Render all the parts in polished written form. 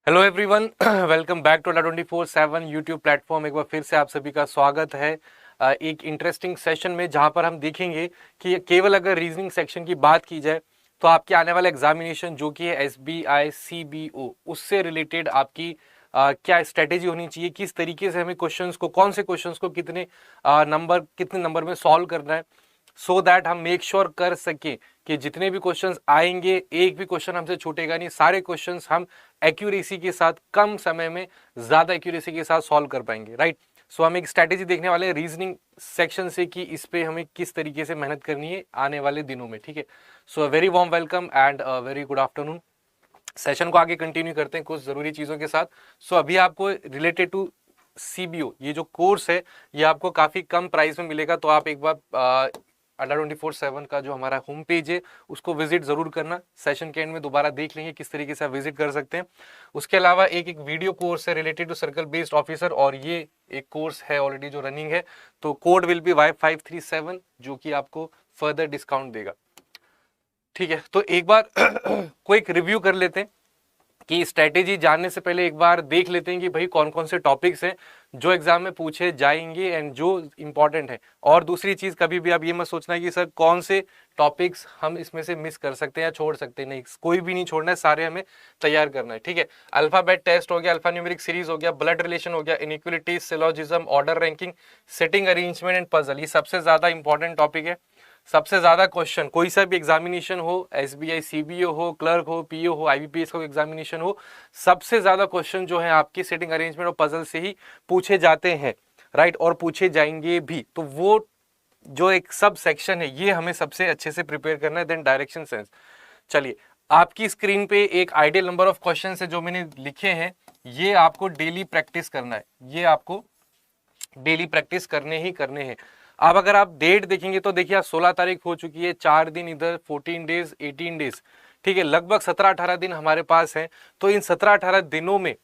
Hello everyone, welcome back to 24/7 YouTube platform. एक बार फिर से आप सभी का स्वागत है एक इंटरेस्टिंग सेशन में, जहां पर हम देखेंगे कि केवल अगर रीजनिंग सेक्शन की बात की जाए तो आपके आने वाला एग्जामिनेशन जो कि है एसबीआई सीबीओ, उससे रिलेटेड आपकी क्या स्ट्रेटेजी होनी चाहिए, किस तरीके से हमें क्वेश्चंस को, कौन से क्वेश्चंस को कितने नंबर में सॉल्व करना है, सो दैट हम मेक श्योर कर सके कि जितने भी क्वेश्चंस आएंगे एक भी क्वेश्चन हमसे छूटेगा नहीं, सारे क्वेश्चंस हम एक्यूरेसी के साथ कम समय में ज्यादा एक्यूरेसी के साथ सॉल्व कर पाएंगे। राइट। सो हम एक स्ट्रैटेजी देखने वाले हैं रीजनिंग सेक्शन से कि इस पे हमें किस तरीके से मेहनत करनी है आने वाले दिनों में। ठीक है। So very warm welcome and very good afternoon. Session को आगे कंटिन्यू करते हैं कुछ जरूरी चीजों के साथ। सो अभी आपको रिलेटेड टू सीबीओ ये जो कोर्स है ये आपको काफी कम प्राइस में मिलेगा, तो आप एक बार अड्डा 24/7 का जो हमारा होम पेज है उसको विजिट जरूर करना। सेशन के एंड में दोबारा देख लेंगे किस तरीके से आप विजिट कर सकते हैं। उसके अलावा एक एक वीडियो कोर्स है related to circle based officer, और ये एक कोर्स है ऑलरेडी जो रनिंग है, तो कोड विल बी Y537 जो कि आपको फर्दर डिस्काउंट देगा। ठीक है, तो एक बार क्विक रिव्यू कर लेते हैं कि स्ट्रेटेजी जानने से पहले एक बार देख लेते हैं कि भाई कौन कौन से टॉपिक्स हैं जो एग्जाम में पूछे जाएंगे एंड जो इंपॉर्टेंट है। और दूसरी चीज, कभी भी आप ये मत सोचना कि सर कौन से टॉपिक्स हम इसमें से मिस कर सकते हैं या छोड़ सकते हैं, नहीं, कोई भी नहीं छोड़ना है, सारे हमें तैयार करना है। ठीक है। अल्फाबेट टेस्ट हो गया, अल्फा न्यूमेरिक सीरीज हो गया, ब्लड रिलेशन हो गया, inequality, syllogism, order ranking, setting arrangement and puzzle, ये सबसे ज्यादा इंपॉर्टेंट टॉपिक है। सबसे ज्यादा क्वेश्चन कोई सा भी एग्जामिनेशन हो, एसबीआई सीबीओ हो, क्लर्क हो, पीओ हो, आईबीपीएस का एग्जामिनेशन हो, सबसे ज्यादा क्वेश्चन जो है आपकी सेटिंग अरेंजमेंट और पजल से ही पूछे जाते हैं। राइट। और पूछे जाएंगे भी, तो वो जो एक सब सेक्शन है ये हमें सबसे अच्छे से प्रिपेयर करना है। Then direction sense. चलिए, आपकी स्क्रीन पे एक आइडियल नंबर ऑफ क्वेश्चन है जो मैंने लिखे हैं, ये आपको डेली प्रैक्टिस करना है, ये आपको डेली प्रैक्टिस करने ही करने हैं। अब अगर आप डेट देखेंगे तो देखिए आज 16 तारीख हो चुकी है, 4 दिन इधर, 14 डेज, 18 डेज। ठीक है, लगभग 17-18 दिन हमारे पास है। तो इन 17-18 दिनों में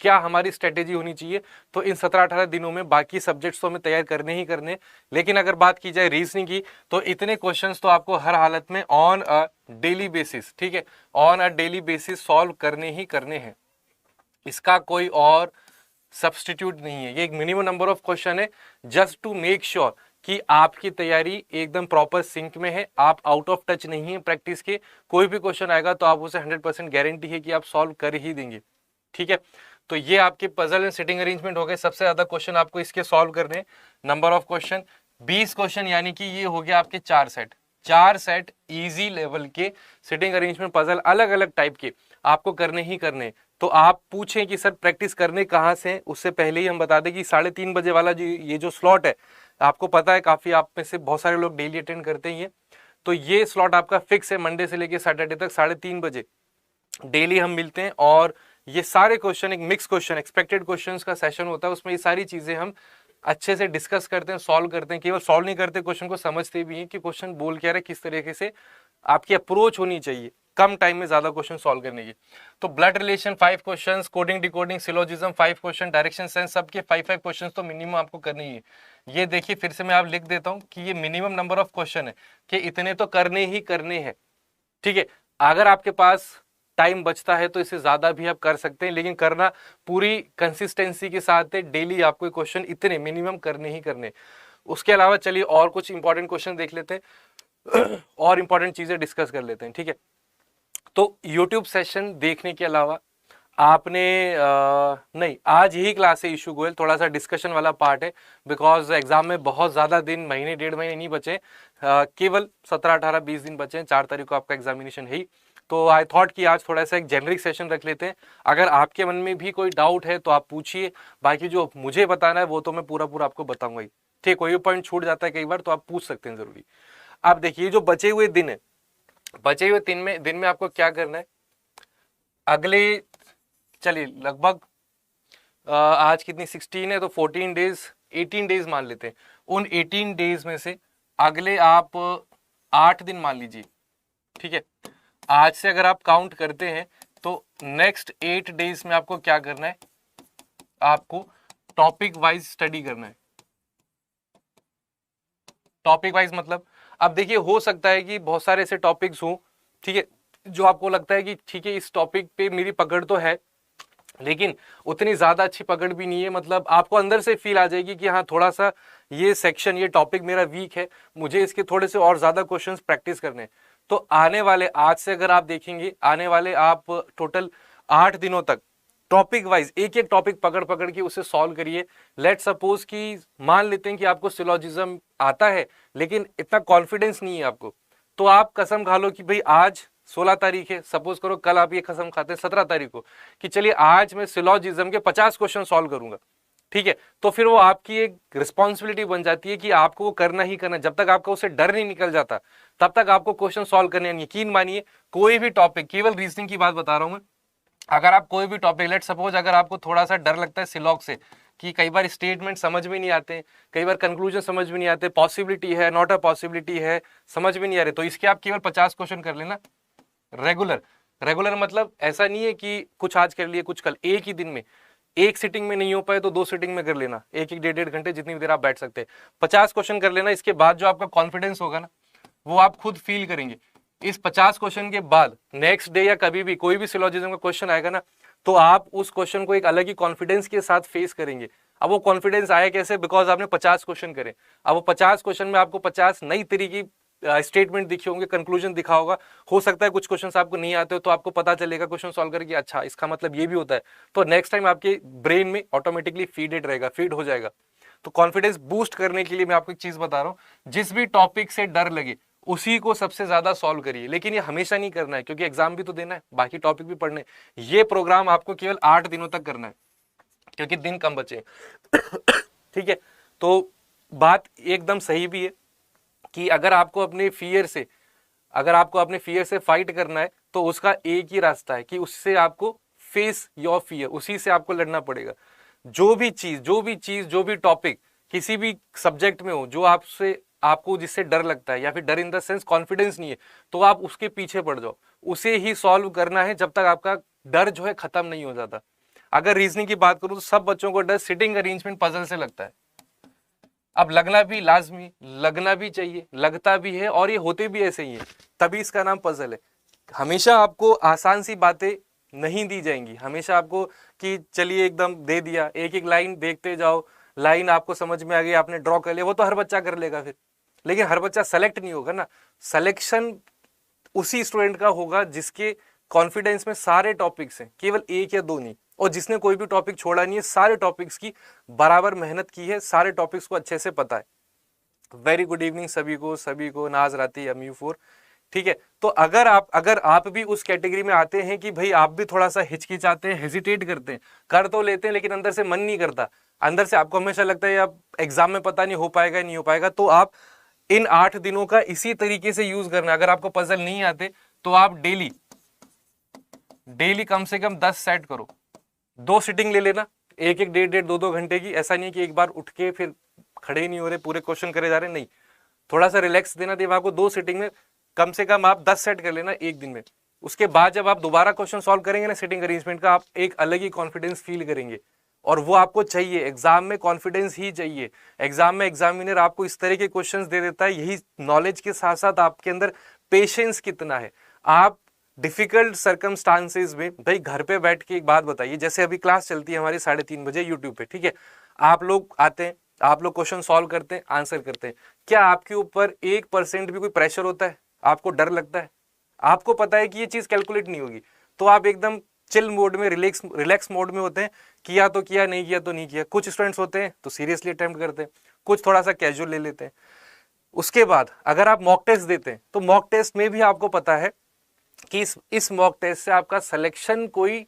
क्या हमारी स्ट्रेटेजी होनी चाहिए, तो इन 17-18 दिनों में बाकी सब्जेक्ट्स तो हमें तैयार करने ही करने, लेकिन अगर बात की जाए रीजनिंग की तो इतने क्वेश्चंस तो आपको हर हालत में ऑन अ डेली बेसिस, ठीक है, on a daily basis solve करने ही करने हैं। इसका कोई और सब्सटीट्यूट नहीं है। ये एक मिनिमम नंबर ऑफ क्वेश्चन है जस्ट टू मेक श्योर कि आपकी तैयारी एकदम प्रॉपर सिंक में है, आप आउट ऑफ टच नहीं है प्रैक्टिस के। कोई भी क्वेश्चन आएगा तो आप उसे 100% गारंटी है कि आप सॉल्व कर ही देंगे। ठीक है, तो ये आपके पजल एंड सिटिंग अरेंजमेंट हो गए। सबसे ज्यादा क्वेश्चन आपको इसके सॉल्व करने, नंबर ऑफ क्वेश्चन 20 क्वेश्चन, यानी कि ये हो गया आपके 4 सेट इजी लेवल के सिटिंग अरेंजमेंट पजल अलग अलग टाइप के आपको करने ही करने। तो आप पूछें कि सर प्रैक्टिस करने कहाँ से, उससे पहले ही हम बता दें कि 3:30 बजे वाला जो ये जो स्लॉट है, आपको पता है काफी आप में से बहुत सारे लोग डेली अटेंड करते ही हैं, तो ये स्लॉट आपका फिक्स है, मंडे से लेकर सैटरडे तक 3:30 बजे डेली हम मिलते हैं। और ये सारे क्वेश्चन एक मिक्स क्वेश्चन, एक्सपेक्टेड क्वेश्चंस का सेशन होता है, उसमें ये सारी चीजें हम अच्छे से डिस्कस करते हैं, सॉल्व करते हैं। केवल सॉल्व नहीं करते, क्वेश्चन को समझते भी हैं कि क्वेश्चन बोल क्या रहा है, किस तरीके से आपकी अप्रोच होनी चाहिए कम टाइम में ज्यादा क्वेश्चन सॉल्व करने की। तो blood relation 5 questions, coding decoding, syllogism 5 question, direction sense सबके 5-5 क्वेश्चंस तो मिनिमम आपको करनी ही है। ये देखिए फिर से मैं आप लिख देता हूं कि ये मिनिमम नंबर ऑफ क्वेश्चन है कि इतने तो करने ही करने हैं। ठीक है, अगर आपके पास टाइम बचता है तो इससे ज्यादा भी आप कर सकते हैं, लेकिन करना पूरी कंसिस्टेंसी के साथ है, डेली आपको क्वेश्चन इतने मिनिमम करने ही करने। उसके अलावा चलिए और कुछ इंपॉर्टेंट क्वेश्चन देख लेते हैं और इंपॉर्टेंट चीजें डिस्कस कर लेते हैं। ठीक है, तो यूट्यूब सेशन देखने के अलावा आपने नहीं, आज यही क्लास है इशू गोयल, थोड़ा सा डिस्कशन वाला पार्ट है, बिकॉज एग्जाम में बहुत ज्यादा दिन, महीने 1.5 महीने नहीं बचे, केवल 17-18-20 दिन बचे हैं, 4 तारीख को आपका एग्जामिनेशन है ही। तो आई थॉट कि आज थोड़ा सा एक जेनरिक सेशन रख लेते हैं। अगर आपके मन में भी कोई डाउट है तो आप पूछिए, बाकी जो मुझे बताना है वो तो मैं पूरा पूरा आपको बताऊंगा ही। ठीक, कोई पॉइंट छूट जाता है कई बार तो आप पूछ सकते हैं जरूरी। आप देखिए जो बचे हुए दिन है, बचे हुए दिन में आपको क्या करना है अगले, चलिए लगभग आज कितनी 16 है तो 14 डेज, 18 डेज मान लेते हैं। उन 18 डेज में से अगले आप 8 दिन मान लीजिए। ठीक है, आज से अगर आप काउंट करते हैं तो नेक्स्ट 8 डेज में आपको क्या करना है, आपको टॉपिक वाइज स्टडी करना है। टॉपिक वाइज मतलब, अब देखिए हो सकता है कि बहुत सारे ऐसे टॉपिक्स हों, ठीक है, जो आपको लगता है कि ठीक है इस टॉपिक पे मेरी पकड़ तो है, लेकिन उतनी ज्यादा अच्छी पकड़ भी नहीं है। मतलब आपको अंदर से फील आ जाएगी कि हाँ थोड़ा सा ये सेक्शन, ये टॉपिक मेरा वीक है, मुझे इसके थोड़े से और ज्यादा क्वेश्चंस प्रैक्टिस करने हैं। तो आने वाले, आज से अगर आप देखेंगे, आने वाले आप टोटल 8 दिनों तक टॉपिक वाइज एक एक टॉपिक पकड़ पकड़ के उसे सॉल्व करिए। लेट सपोज कि मान लेते हैं कि आपको सिलोजिज्म आता है लेकिन इतना कॉन्फिडेंस नहीं है आपको, तो आप कसम खा लो कि भाई आज 16 तारीख है, सपोज करो कल आप ये कसम खाते हैं 17 तारीख को कि चलिए आज मैं सिलोजिज्म के 50 क्वेश्चन सॉल्व करूंगा, ठीक है। तो फिर वो आपकी एक रिस्पॉन्सिबिलिटी बन जाती है कि आपको वो करना ही करना। जब तक आपका उससे डर नहीं निकल जाता तब तक आपको क्वेश्चन सॉल्व करने हैं। यकीन मानिए कोई भी टॉपिक, केवल रीजनिंग की बात बता रहा हूं मैं, अगर आप कोई भी टॉपिक, लेट सपोज अगर आपको थोड़ा सा डर लगता है सिलॉग से कि कई बार स्टेटमेंट समझ में नहीं आते, कई बार कंक्लूजन समझ में नहीं आते, पॉसिबिलिटी है नॉट अ पॉसिबिलिटी है, समझ में नहीं आ रहे, तो इसके आप केवल 50 क्वेश्चन कर लेना रेगुलर। रेगुलर मतलब ऐसा नहीं है कि कुछ आज कर लिए कुछ कल, एक ही दिन में, एक सिटिंग में नहीं हो पाए तो 2 सिटिंग में कर लेना, एक एक 1.5 घंटे जितनी देर आप बैठ सकते हैं, 50 क्वेश्चन कर लेना। इसके बाद जो आपका कॉन्फिडेंस होगा ना वो आप खुद फील करेंगे। इस 50 क्वेश्चन के बाद नेक्स्ट डे या कभी भी कोई भी सिलोजिज्म का क्वेश्चन आएगा ना तो आप उस क्वेश्चन को एक अलग ही कॉन्फिडेंस के साथ फेस करेंगे। अब वो कॉन्फिडेंस आया कैसे? बिकॉज आपने 50 क्वेश्चन करे। अब वो 50 क्वेश्चन में आपको 50 नई तरीके स्टेटमेंट दिखे होंगे, कंक्लूजन दिखा होगा, हो सकता है कुछ क्वेश्चंस आपको नहीं आते हो तो आपको पता चलेगा क्वेश्चन सॉल्व करके, अच्छा इसका मतलब ये भी होता है, तो नेक्स्ट टाइम आपके ब्रेन में ऑटोमेटिकली फीडेड रहेगा, फीड हो जाएगा। तो कॉन्फिडेंस बूस्ट करने के लिए मैं आपको एक चीज बता रहा हूं, जिस भी टॉपिक से डर लगे उसी को सबसे ज्यादा सॉल्व करिए। लेकिन ये हमेशा नहीं करना है क्योंकि एग्जाम भी तो देना है, बाकी टॉपिक भी पढ़ने। ये प्रोग्राम आपको केवल 8 दिनों तक करना है क्योंकि दिन कम बचे ठीक है। तो बात एकदम सही भी है कि अगर आपको अपने फियर से फाइट करना है तो उसका एक ही रास्ता है कि उससे आपको फेस योर फियर, उसी से आपको लड़ना पड़ेगा। जो भी टॉपिक किसी भी सब्जेक्ट में हो जो आपको जिससे डर लगता है या फिर डर इन द सेंस कॉन्फिडेंस नहीं है, तो आप उसके पीछे पड़ जाओ, उसे ही सॉल्व करना है जब तक आपका डर जो है खत्म नहीं हो जाता। अगर रीजनिंग की बात करूं तो सब बच्चों को डर सिटिंग अरेंजमेंट पजल से लगता है। अब लगना भी लाजमी, लगना भी चाहिए, लगता भी है और ये होते भी ऐसे ही है, तभी इसका नाम पजल है। हमेशा आपको आसान सी बातें नहीं दी जाएंगी, हमेशा आपको कि चलिए एकदम दे दिया, एक एक लाइन देखते जाओ, लाइन आपको समझ में आ गई, आपने ड्रॉ कर लिया, वो तो हर बच्चा कर लेगा फिर, लेकिन हर बच्चा सेलेक्ट नहीं होगा ना। सिलेक्शन उसी स्टूडेंट का होगा जिसके कॉन्फिडेंस में सारे टॉपिक्स हैं, केवल एक या दो नहीं, और जिसने कोई भी टॉपिक छोड़ा नहीं है, सारे टॉपिक्स की बराबर मेहनत की है, सारे टॉपिक्स को अच्छे से पता है। वेरी गुड इवनिंग सभी को नाज राती MU4, ठीक है। तो अगर आप भी उस कैटेगरी में आते हैं कि भाई आप भी थोड़ा सा हिचकिचाते हैं, हेजिटेट करते हैं, कर तो लेते हैं लेकिन अंदर से मन नहीं करता, अंदर से आपको हमेशा लगता है अब एग्जाम में पता नहीं हो पाएगा नहीं हो पाएगा, तो आप इन 8 दिनों का इसी तरीके से यूज करना। अगर आपको पजल नहीं आते तो आप डेली कम से कम 10 सेट करो, 2 सिटिंग ले लेना, एक 1.5 घंटे की। ऐसा नहीं कि एक बार उठ के फिर खड़े ही नहीं हो रहे, पूरे क्वेश्चन करे जा रहे, नहीं, थोड़ा सा रिलैक्स देना दिमाग को। 2 सिटिंग में कम से कम आप 10 सेट कर लेना एक दिन में। उसके बाद जब आप दोबारा क्वेश्चन सॉल्व करेंगे ना सिटिंग अरेंजमेंट का, आप एक अलग ही कॉन्फिडेंस फील करेंगे, और वो आपको चाहिए। एग्जाम में कॉन्फिडेंस ही चाहिए। एग्जाम में एग्जामिनर आपको इस तरह के क्वेश्चंस दे देता है, यही नॉलेज के साथ साथ आपके अंदर पेशेंस कितना है। आप डिफिकल्ट सर्कमस्टांसेस में, भाई घर पे बैठ के एक बात बताइए, जैसे अभी क्लास चलती है हमारी 3:30 बजे यूट्यूब पे, ठीक है, आप लोग आते हैं, आप लोग क्वेश्चन सॉल्व करते हैं, आंसर करते हैं, क्या आपके ऊपर 1% भी कोई प्रेशर होता है? आपको डर लगता है? आपको पता है कि ये चीज कैलकुलेट नहीं होगी, तो आप एकदम चिल मोड में, रिलैक्स मोड में होते हैं, किया तो किया, नहीं किया तो नहीं किया। कुछ स्टूडेंट्स होते हैं तो सीरियसली अटेम्प्ट करते हैं, कुछ थोड़ा सा कैजुअल ले लेते हैं। उसके बाद अगर आप मॉक टेस्ट देते हैं तो मॉक टेस्ट में भी आपको पता है कि इस मॉक टेस्ट से आपका सिलेक्शन कोई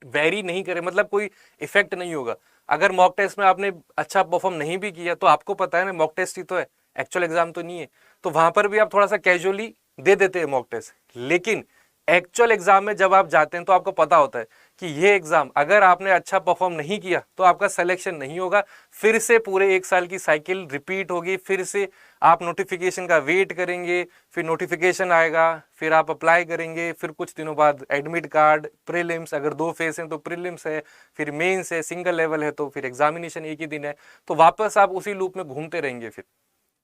वेरी नहीं करे, मतलब कोई इफेक्ट नहीं होगा। अगर मॉक टेस्ट में आपने अच्छा परफॉर्म नहीं भी किया तो आपको पता है ना मॉक टेस्ट ही तो है, एक्चुअल एग्जाम तो नहीं है, तो वहां पर भी आप थोड़ा सा कैजुअली दे देते हैं मॉक टेस्ट। लेकिन एक्चुअल एग्जाम में जब आप जाते हैं तो आपको पता होता है कि ये एग्जाम अगर आपने अच्छा परफॉर्म नहीं किया तो आपका सिलेक्शन नहीं होगा, फिर से पूरे 1 साल की साइकिल रिपीट होगी, फिर से आप नोटिफिकेशन का वेट करेंगे, फिर नोटिफिकेशन आएगा, फिर आप अप्लाई करेंगे, फिर कुछ दिनों बाद एडमिट कार्ड, प्रीलिम्स, अगर 2 फेस हैं तो प्रीलिम्स है, फिर मेंस है, सिंगल लेवल है तो फिर एग्जामिनेशन एक ही दिन है, तो वापस आप उसी लूप में घूमते रहेंगे फिर।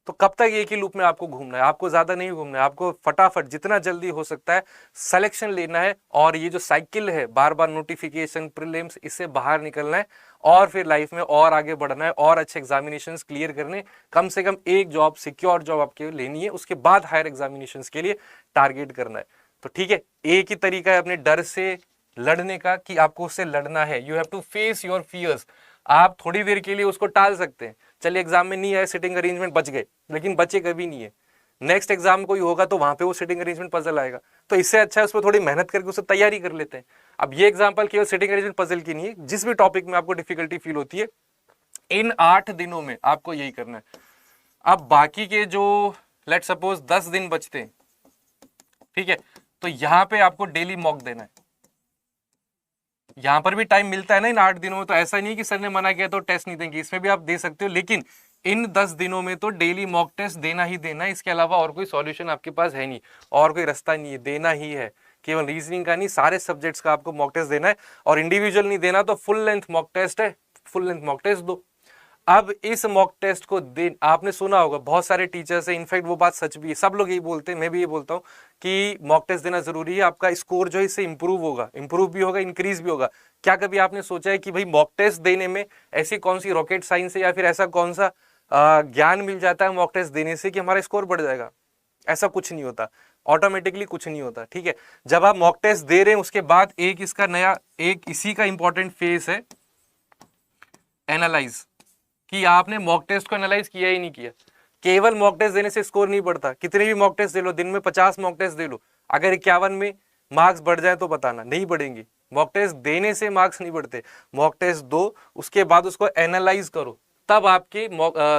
तो कब तक एक ही लूप में आपको घूमना है? आपको ज्यादा नहीं घूमना है, आपको फटाफट जितना जल्दी हो सकता है सिलेक्शन लेना है, और ये जो साइकिल है बार बार नोटिफिकेशन प्रीलिम्स, इससे बाहर निकलना है, और फिर लाइफ में और आगे बढ़ना है, और अच्छे एग्जामिनेशंस क्लियर करने, कम से कम एक जॉब, सिक्योर जॉब आपके लेनी है, उसके बाद हायर एग्जामिनेशंस के लिए टारगेट करना है। तो ठीक है, एक ही तरीका है अपने डर से लड़ने का कि आपको उससे लड़ना है। You have to face your fears. आप थोड़ी देर के लिए उसको टाल सकते हैं, चलिए एग्जाम में नहीं आए, सिटिंग अरेंजमेंट बच गए, लेकिन बचे कभी नहीं है। नेक्स्ट एग्जाम कोई होगा तो वहां पे वो सिटिंग अरेंजमेंट पजल आएगा, तो इससे अच्छा है उस पर थोड़ी मेहनत करके उससे तैयारी कर लेते हैं। अब ये एग्जाम्पल केवल सिटिंग अरेंजमेंट पजल की नहीं है, जिस भी टॉपिक में आपको डिफिकल्टी फील होती है, इन 8 दिनों में आपको यही करना है। अब बाकी के जो लेट सपोज 10 दिन बचते हैं, ठीक है, तो यहां पे आपको डेली मॉक देना है। यहां पर भी टाइम मिलता है ना इन 8 दिनों में, तो ऐसा नहीं कि सर ने मना किया तो टेस्ट नहीं देंगे, इसमें भी आप दे सकते हो, लेकिन इन 10 दिनों में तो डेली मॉक टेस्ट देना ही देना है। इसके अलावा और कोई सॉल्यूशन आपके पास है नहीं, और कोई रास्ता नहीं है, देना ही है। केवल रीजनिंग का नहीं, सारे सब्जेक्ट्स का आपको मॉक टेस्ट देना है, और इंडिविजुअल नहीं देना तो फुल लेंथ मॉक टेस्ट है, फुल लेंथ मॉक टेस्ट दो। अब इस मॉक टेस्ट को आपने सुना होगा, बहुत सारे टीचर्स है, इनफैक्ट वो बात सच भी है, सब लोग यही बोलते हैं, मैं भी ये बोलता हूँ कि मॉक टेस्ट देना जरूरी है, आपका स्कोर जो है इससे इंप्रूव होगा, इंप्रूव भी होगा, इंक्रीज भी होगा। क्या कभी आपने सोचा है कि भाई मॉक टेस्ट देने में ऐसी कौन सी रॉकेट साइंस है, या फिर ऐसा कौन सा ज्ञान मिल जाता है मॉक टेस्ट देने से कि हमारा स्कोर बढ़ जाएगा? ऐसा कुछ नहीं होता, ऑटोमेटिकली कुछ नहीं होता। ठीक है, जब आप मॉक टेस्ट दे रहे हैं उसके बाद एक इसका नया, एक इसी का इंपॉर्टेंट फेज है एनालाइज, कि आपने मॉक टेस्ट को एनालाइज किया ही नहीं किया। केवल मॉक टेस्ट देने से स्कोर नहीं बढ़ता, कितने भी मॉक टेस्ट दे लो, दिन में 50 मॉक टेस्ट दे लो, अगर 51 में मार्क्स बढ़ जाए तो बताना, नहीं बढ़ेंगे। मॉक टेस्ट देने से मार्क्स नहीं बढ़ते, मॉक टेस्ट दो, उसके बाद उसको एनालाइज करो, तब आपके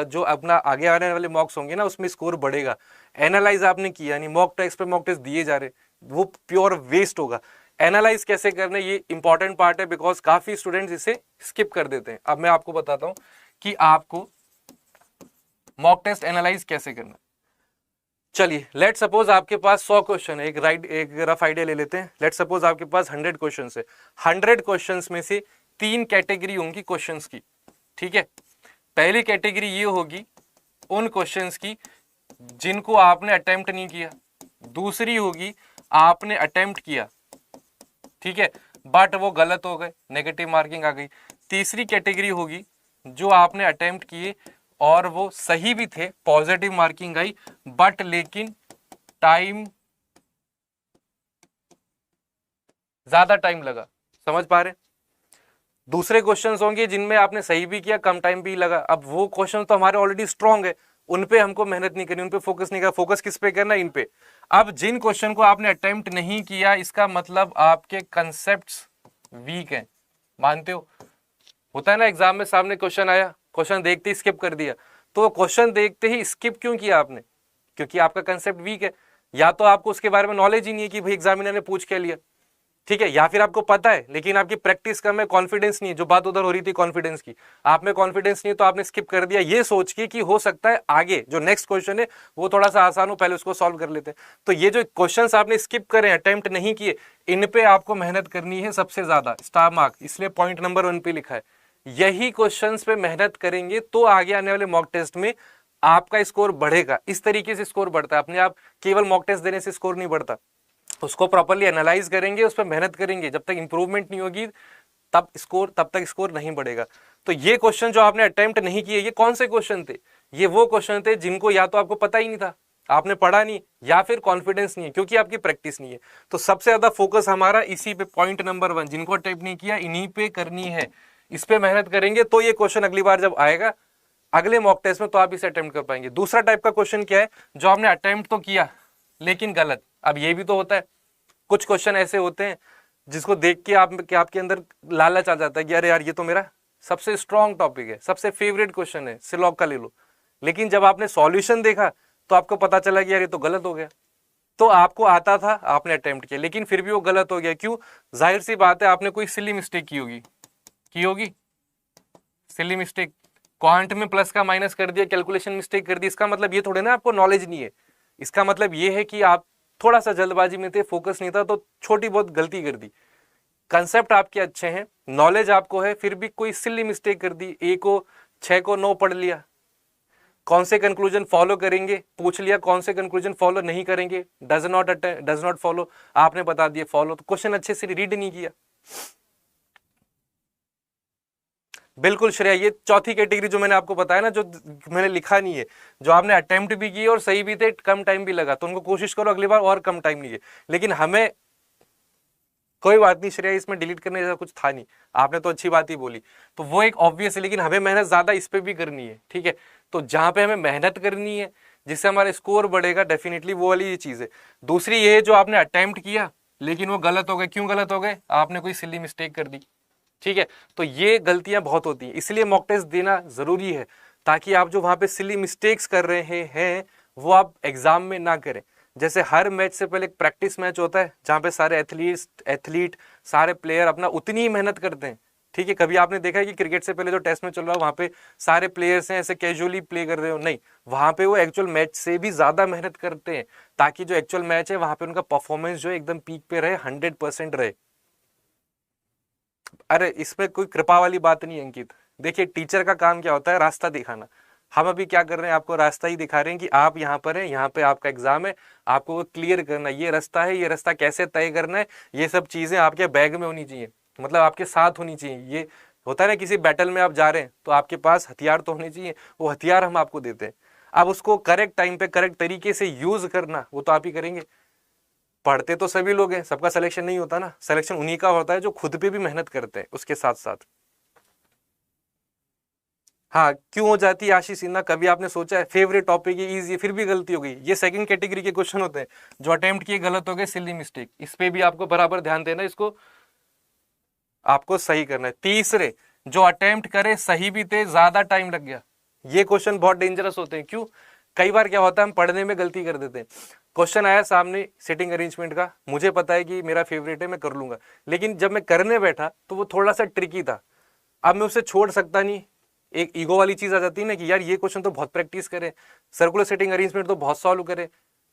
जो अपना आगे आने वाले मॉक्स होंगे ना उसमें स्कोर बढ़ेगा। एनालाइज आपने किया नहीं, मॉक टेस्ट पे मॉक टेस्ट दिए जा रहे, वो प्योर वेस्ट होगा। एनालाइज कैसे करना, ये इंपॉर्टेंट पार्ट है, बिकॉज काफी स्टूडेंट्स इसे स्किप कर देते हैं। अब मैं आपको बताता हूं कि आपको मॉक टेस्ट एनालाइज कैसे करना। चलिए लेट सपोज आपके पास 100 क्वेश्चन है, एक रफ आइडिया ले लेते हैं। लेट सपोज आपके पास 100 क्वेश्चन है, 100 क्वेश्चन में से 3 कैटेगरी होंगी क्वेश्चंस की। ठीक है, पहली कैटेगरी ये होगी उन क्वेश्चंस की जिनको आपने अटेम्प्ट नहीं किया, दूसरी होगी आपने अटेम्प्ट किया, ठीक है, बट वो गलत हो गए, नेगेटिव मार्किंग आ गई। तीसरी कैटेगरी होगी जो आपने अटेम्प्ट किए और वो सही भी थे, पॉजिटिव मार्किंग आई, बट लेकिन टाइम, ज्यादा टाइम लगा। समझ पा रहे? दूसरे क्वेश्चंस होंगे जिनमें आपने सही भी किया, कम टाइम भी लगा। अब वो क्वेश्चन तो हमारे ऑलरेडी स्ट्रांग है, उन पे हमको मेहनत नहीं करनी, उन पे फोकस नहीं करना, फोकस किस पे करना, इन पे। अब जिन क्वेश्चन को आपने अटेम्प्ट नहीं किया, इसका मतलब आपके कंसेप्ट्स वीक हैं। मानते हो? होता है ना एग्जाम में सामने क्वेश्चन आया, क्वेश्चन देखते ही स्किप कर दिया, तो क्वेश्चन देखते ही स्किप क्यों किया आपने? क्योंकि आपका कंसेप्ट वीक है, या तो आपको उसके बारे में नॉलेज ही नहीं है कि भाई एग्जामिनर ने पूछ क्या लिया, ठीक है, या फिर आपको पता है लेकिन आपकी प्रैक्टिस कम है, कॉन्फिडेंस नहीं है। जो बात उधर हो रही थी कॉन्फिडेंस की, आप में कॉन्फिडेंस नहीं है तो आपने स्किप कर दिया, ये सोच के कि हो सकता है आगे जो नेक्स्ट क्वेश्चन है वो थोड़ा सा आसान हो, पहले उसको सॉल्व कर लेते हैं। तो ये जो क्वेश्चंस आपने स्किप करे, अटेम्प्ट नहीं किए, इन पे आपको मेहनत करनी है सबसे ज्यादा, स्टार मार्क, इसलिए पॉइंट नंबर 1 पे लिखा है। यही क्वेश्चंस पे मेहनत करेंगे तो आगे आने वाले मॉक टेस्ट में आपका स्कोर बढ़ेगा। इस तरीके से स्कोर बढ़ता है अपने आप, केवल मॉक टेस्ट देने से स्कोर नहीं बढ़ता। उसको प्रॉपर्ली एनालाइज करेंगे, उस पर मेहनत करेंगे, जब तक इंप्रूवमेंट नहीं होगी तब तक स्कोर नहीं बढ़ेगा। तो ये क्वेश्चन जो आपने अटेम्प्ट नहीं किए, ये कौन से क्वेश्चन थे? ये वो क्वेश्चन थे जिनको या तो आपको पता ही नहीं था, आपने पढ़ा नहीं, या फिर कॉन्फिडेंस नहीं है क्योंकि आपकी प्रैक्टिस नहीं है। तो सबसे ज्यादा फोकस हमारा इसी पे, पॉइंट नंबर 1, जिनको अटेम्प्ट नहीं किया इन्हीं पे करनी है। इस पे मेहनत करेंगे तो ये क्वेश्चन अगली बार जब आएगा अगले मॉक टेस्ट में तो आप इसे अटेम्प्ट कर पाएंगे। दूसरा टाइप का क्वेश्चन क्या है? जो आपने अटेम्प्ट तो किया लेकिन गलत। अब ये भी तो होता है, कुछ क्वेश्चन ऐसे होते हैं जिसको देख के आपके अंदर लालच आ जाता है कि अरे यार ये तो मेरा सबसे स्ट्रॉन्ग टॉपिक है, सबसे फेवरेट क्वेश्चन है, सिलॉग का ले लो। लेकिन जब आपने सॉल्यूशन देखा तो आपको पता चला कि यार ये तो गलत हो गया। तो आपको आता था, आपने अटेम्प्ट किया, लेकिन फिर भी वो गलत हो गया। क्यों? जाहिर सी बात है, आपने कोई सिली मिस्टेक की होगी, सिली मिस्टेक। क्वांट में प्लस का माइनस कर दिया, कैलकुलेशन मिस्टेक कर दी। इसका मतलब ये थोड़े ना आपको नॉलेज नहीं है, इसका मतलब ये है कि आप थोड़ा सा जल्दबाजी में थे, फोकस नहीं था, तो छोटी बहुत गलती कर दी। कंसेप्ट आपके अच्छे हैं, नॉलेज आपको है, फिर भी कोई सिली मिस्टेक कर दी, ए को 6 को 9 पढ़ लिया। कौन से कंक्लूजन फॉलो करेंगे, पूछ लिया कौन से कंक्लूजन फॉलो नहीं करेंगे, डज नॉट फॉलो, आपने बता दिया फॉलो, तो क्वेश्चन अच्छे से रीड नहीं किया। बिल्कुल श्रेया, ये चौथी कैटेगरी जो मैंने आपको बताया ना, जो मैंने लिखा नहीं है, जो आपने अटेम्प्ट भी किए और सही भी थे, कम टाइम भी लगा, तो उनको कोशिश करो अगली बार और कम टाइम लिए। लेकिन हमें कोई बात नहीं श्रेया, इसमें डिलीट करने जैसा कुछ था नहीं, आपने तो अच्छी बात ही बोली, तो वो एक ऑब्वियस है, लेकिन हमें मेहनत ज्यादा इस पे भी करनी है, ठीक है। तो जहां पे हमें मेहनत करनी है जिससे हमारा स्कोर बढ़ेगा, डेफिनेटली वो वाली ये चीज है। दूसरी ये है जो आपने अटेम्प्ट किया लेकिन वो गलत हो गए, क्यों गलत हो गए, आपने कोई सिली मिस्टेक कर दी, ठीक है। तो ये गलतियां बहुत होती हैं, इसलिए मॉक टेस्ट देना जरूरी है, ताकि आप जो वहां पे सिली मिस्टेक्स कर रहे हैं वो आप एग्जाम में ना करें। जैसे हर मैच से पहले एक प्रैक्टिस मैच होता है जहां पे सारे एथलीट सारे प्लेयर अपना उतनी ही मेहनत करते हैं, ठीक है। कभी आपने देखा है कि क्रिकेट से पहले जो टेस्ट मैच चल रहा है वहां पे सारे प्लेयर्स हैं ऐसे कैजुअली प्ले कर रहे हो, नहीं, वहां पे वो एक्चुअल मैच से भी ज्यादा मेहनत करते हैं, ताकि जो एक्चुअल मैच है वहां पे उनका परफॉर्मेंस जो है एकदम पीक पे रहे, 100% रहे। अरे इसमें कोई कृपा वाली बात नहीं अंकित, देखिए टीचर का काम क्या होता है, रास्ता दिखाना। हम अभी क्या कर रहे हैं, आपको रास्ता ही दिखा रहे हैं कि आप यहाँ पर हैं, यहाँ पे आपका एग्जाम है, आपको वो क्लियर करना है, ये रास्ता है, ये रास्ता कैसे तय करना है, ये सब चीजें आपके बैग में होनी चाहिए, मतलब आपके साथ होनी चाहिए। ये होता है ना, किसी बैटल में आप जा रहे हैं तो आपके पास हथियार तो होने चाहिए, वो हथियार हम आपको देते हैं, अब उसको करेक्ट टाइम पे करेक्ट तरीके से यूज करना वो तो आप ही करेंगे। पढ़ते तो सभी लोग हैं, सबका सिलेक्शन नहीं होता ना, सिलेक्शन उन्हीं का होता है जो खुद पे भी मेहनत करते हैं उसके साथ साथ। हाँ, क्यों हो जाती है आशीष सिन्हा, कभी आपने सोचा है, फेवरेट टॉपिक है, इजी, फिर भी गलती हो गई, ये सेकंड कैटेगरी के क्वेश्चन होते हैं, जो अटेम्प्ट किए गलत हो गए, सिली मिस्टेक, इस पे भी आपको बराबर ध्यान देना, इसको आपको सही करना है। तीसरे, जो अटेम्प्ट करे सही भी थे, ज्यादा टाइम लग गया, ये क्वेश्चन बहुत डेंजरस होते हैं। क्यों, कई बार क्या होता है हम पढ़ने में गलती कर देते हैं, क्वेश्चन आया सामने सिटिंग अरेंजमेंट का, मुझे पता है कि मेरा फेवरेट है, मैं कर लूंगा, लेकिन जब मैं करने बैठा तो वो थोड़ा सा ट्रिकी था, अब मैं उसे छोड़ सकता नहीं, एक ईगो वाली चीज आ जाती है ना कि यार ये क्वेश्चन तो बहुत प्रैक्टिस करें, सर्कुलर सेटिंग अरेंजमेंट तो बहुत सॉल्व करें,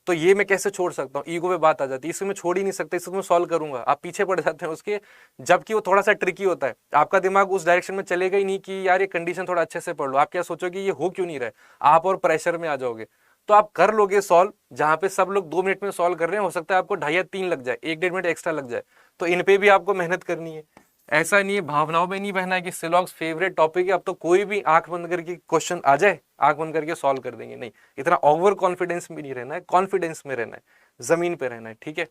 तो ये मैं कैसे छोड़ सकता हूँ, ईगो पे बात आ जाती है, इसको मैं छोड़ ही नहीं सकता, इसको मैं सॉल्व करूंगा, आप पीछे पड़ जाते हैं उसके, जबकि वो थोड़ा सा ट्रिकी होता है, आपका दिमाग उस डायरेक्शन में चलेगा ही नहीं कि यार ये कंडीशन थोड़ा अच्छे से पढ़ लो, आप क्या सोचोगे ये हो क्यों नहीं रहा है, आप और प्रेशर में आ जाओगे, तो आप कर लोगे सॉल्व, जहां पे सब लोग 2 मिनट में सॉल्व कर रहे हैं, हो सकता है आपको 2.5 या 3 लग जाए, 1-1.5 मिनट एक्स्ट्रा लग जाए, तो इन पे भी आपको मेहनत करनी है। ऐसा नहीं है, भावनाओं में नहीं बहना है कि सिलॉग्स फेवरेट टॉपिक है, अब तो कोई भी आंख बंद करके क्वेश्चन आ जाए आंख बंद करके सॉल्व कर देंगे, नहीं, इतना ओवर कॉन्फिडेंस में नहीं रहना है, कॉन्फिडेंस में रहना है, जमीन पे रहना है, ठीक है।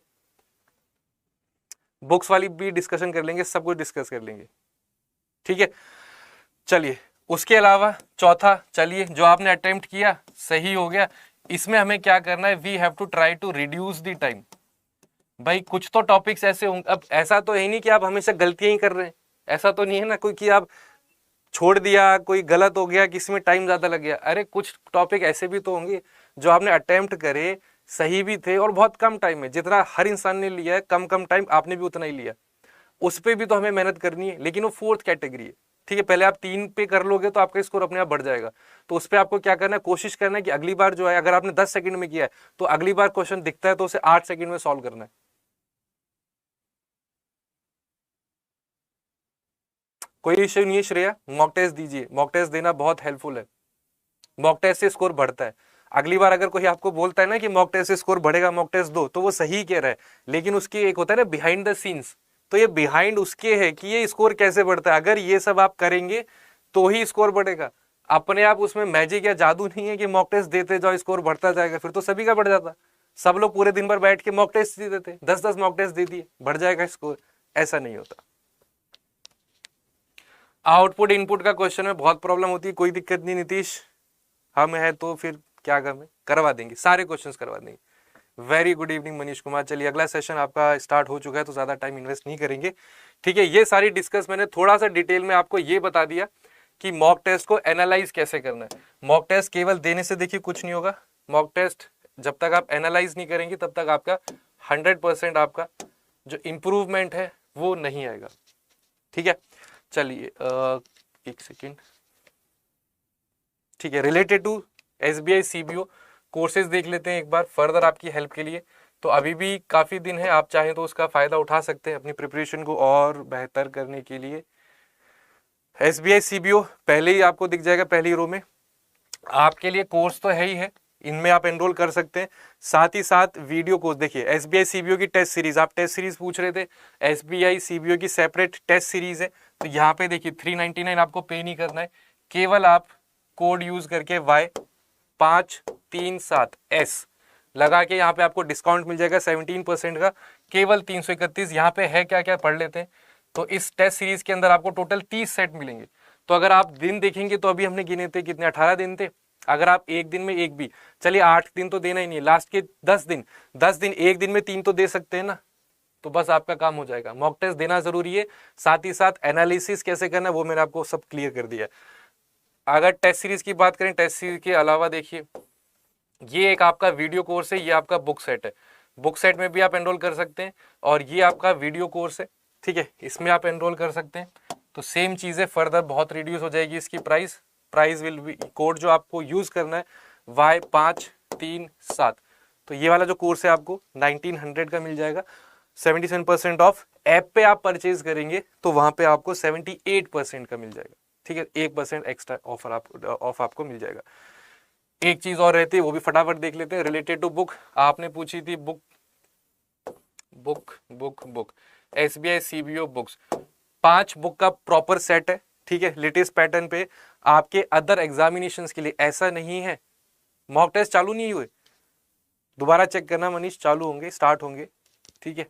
बुक्स वाली भी डिस्कशन कर लेंगे, सब कुछ डिस्कस कर लेंगे, ठीक है। चलिए, उसके अलावा चौथा, चलिए जो आपने अटेम्प्ट किया सही हो गया, इसमें हमें क्या करना है, we have to try to reduce the time. भाई कुछ तो टॉपिक्स ऐसे होंगे, अब ऐसा तो है नहीं कि आप हमेशा गलतियां ही कर रहे हैं, ऐसा तो नहीं है ना कोई कि आप छोड़ दिया, कोई गलत हो गया, किसी में टाइम ज्यादा लग गया, अरे कुछ टॉपिक ऐसे भी तो होंगे जो आपने अटेम्प्ट करे, सही भी थे और बहुत कम टाइम में, जितना हर इंसान ने लिया है कम कम टाइम, आपने भी उतना ही लिया, उस पर भी तो हमें मेहनत करनी है, लेकिन वो फोर्थ कैटेगरी है, ठीक है। पहले आप 3 पे कर लोगे तो आपका स्कोर अपने आप बढ़ जाएगा, तो उस पर आपको क्या करना है, कोशिश करना है कि अगली बार जो है, अगर आपने 10 सेकंड में किया है तो अगली बार क्वेश्चन दिखता है तो उसे 8 सेकंड में सॉल्व करना है। कोई इश्यू नहीं है श्रेया, मॉक टेस्ट दीजिए, मॉक टेस्ट देना बहुत हेल्पफुल है, मॉक टेस्ट से स्कोर बढ़ता है। अगली बार अगर कोई आपको बोलता है ना कि मॉक टेस्ट से स्कोर बढ़ेगा, मॉक टेस्ट दो, तो वो सही कह रहा है, लेकिन उसकी एक होता है ना बिहाइंड द सीन्स, तो ये बिहाइंड उसके है कि ये स्कोर कैसे बढ़ता है, अगर ये सब आप करेंगे तो ही स्कोर बढ़ेगा, अपने आप उसमें मैजिक या जादू नहीं है कि मॉक टेस्ट देते जाओ स्कोर बढ़ता जाएगा, फिर तो सभी का बढ़ जाता, सब लोग पूरे दिन भर बैठ के मॉक टेस्ट दे देते, 10-10 मॉक टेस्ट दे दिए, बढ़ जाएगा स्कोर, ऐसा नहीं होता। आउटपुट इनपुट का क्वेश्चन में बहुत प्रॉब्लम होती है, कोई दिक्कत नहीं नीतीश, हम है तो फिर क्या गम है, करवा देंगे, सारे क्वेश्चंस करवा देंगे। Very good evening Manish Kumar, चलिए अगला सेशन आपका स्टार्ट हो चुका है, तो ज्यादा टाइम इन्वेस्ट नहीं करेंगे, ठीक है। ये सारी डिस्कस मैंने थोड़ा सा डिटेल में आपको ये बता दिया कि मॉक टेस्ट को एनालाइज कैसे करना है। मॉक टेस्ट केवल देने से देखिए कुछ नहीं होगा, मॉक टेस्ट जब तक आप एनालाइज नहीं करेंगे तब तक आपका 100% आपका जो इंप्रूवमेंट है वो नहीं आएगा, ठीक है। चलिए एक सेकेंड, ठीक है, related to SBI CBO courses देख लेते हैं एक बार फर्दर आपकी हेल्प के लिए। तो अभी भी काफ़ी दिन है, आप चाहें तो उसका फ़ायदा उठा सकते हैं अपनी प्रिपरेशन को और बेहतर करने के लिए। SBI CBO पहले ही आपको दिख जाएगा पहली रो में, आपके लिए कोर्स तो है ही है, इनमें आप एनरोल कर सकते हैं। साथ ही साथ वीडियो कोर्स देखिए, एसबीआई सीबीओ की टेस्ट सीरीज, आप टेस्ट सीरीज पूछ रहे थे, एसबीआई सीबीओ की सेपरेट टेस्ट सीरीज है। तो यहाँ पे देखिए 399 आपको पे नहीं करना है, केवल आप कोड यूज करके Y537S लगा के यहाँ पे आपको डिस्काउंट मिल जाएगा 17% का, केवल 331। यहाँ पे है क्या क्या पढ़ लेते हैं। तो इस टेस्ट सीरीज के अंदर आपको टोटल 30 सेट मिलेंगे। तो अगर आप दिन देखेंगे तो अभी हमने गिने थे कितने, 18 दिन थे। अगर आप एक दिन में एक भी, चलिए 8 दिन तो देना ही नहीं है, लास्ट के 10 दिन, 10 दिन एक दिन में 3 तो दे सकते हैं ना, तो बस आपका काम हो जाएगा। मॉक टेस्ट देना जरूरी है, साथ ही साथ एनालिसिस कैसे करना है वो मैंने आपको सब क्लियर कर दिया। अगर टेस्ट सीरीज की बात करें, टेस्ट सीरीज के अलावा देखिए ये एक आपका वीडियो कोर्स है, ये आपका बुक सेट है, बुक सेट में भी आप एनरोल कर सकते हैं, और ये आपका वीडियो कोर्स है, ठीक है, इसमें आप एनरोल कर सकते हैं। तो सेम चीज़ है, फर्दर बहुत रिड्यूस हो जाएगी इसकी price. Price will be, code जो आपको यूज करना है Y537। तो ये वाला जो कोर्स है आपको 1900 का मिल जाएगा, 77% ऑफ। ऐप पे आप परचेज करेंगे तो वहां पे आपको 78% का मिल जाएगा, ठीक है, 1% एक्स्ट्रा ऑफ आपको मिल जाएगा। एक चीज और रहती है, वो भी फटाफट देख लेते हैं, रिलेटेड टू बुक। आपने पूछी थी book book book book SBI CBO books, 5 book का प्रॉपर सेट है, ठीक है, लेटेस्ट पैटर्न पे आपके अदर एग्जामिनेशंस के लिए। ऐसा नहीं है, मॉक टेस्ट चालू नहीं हुए, दोबारा चेक करना मनीष, चालू होंगे, स्टार्ट होंगे, ठीक है।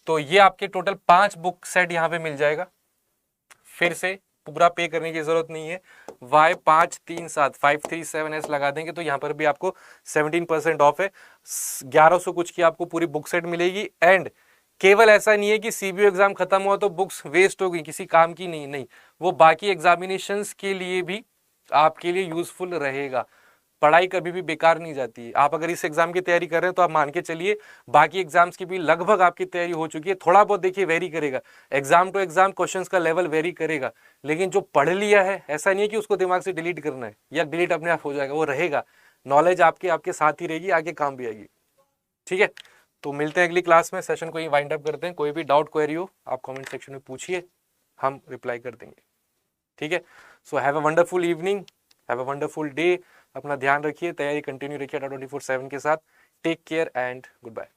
तो ये आपके टोटल 5 बुक सेट यहाँ पे मिल जाएगा, फिर से पूरा पे करने की जरूरत नहीं है। Y537 लगा देंगे तो यहाँ पर भी आपको 17% ऑफ है, 1100 कुछ की आपको पूरी बुक सेट मिलेगी। एंड केवल ऐसा नहीं है कि सीबीओ एग्जाम खत्म हुआ तो बुक्स वेस्ट हो गई, किसी काम की नहीं, नहीं, वो बाकी एग्जामिनेशंस के लिए भी आपके लिए यूजफुल रहेगा। पढ़ाई कभी भी बेकार नहीं जाती है। आप अगर इस एग्जाम की तैयारी कर रहे हैं तो आप मान के चलिए बाकी एग्जाम्स की भी लगभग आपकी तैयारी हो चुकी है। थोड़ा बहुत देखिए वेरी करेगा, एग्जाम टू एग्जाम क्वेश्चंस का लेवल वेरी करेगा, लेकिन जो पढ़ लिया है ऐसा नहीं है कि उसको दिमाग से डिलीट करना है या डिलीट अपने आप हो जाएगा, वो रहेगा, नॉलेज आपके आपके साथ ही रहेगी, आगे काम भी आएगी, ठीक है। तो मिलते हैं अगली क्लास में, सेशन को ही वाइंड अप करते हैं। कोई भी डाउट क्वेरी हो आप कमेंट सेक्शन में पूछिए, हम रिप्लाई कर देंगे, ठीक है। So have a wonderful evening, have a wonderful day, अपना ध्यान रखिए, तैयारी कंटिन्यू रखिए 24/7 के साथ। Take care and good bye.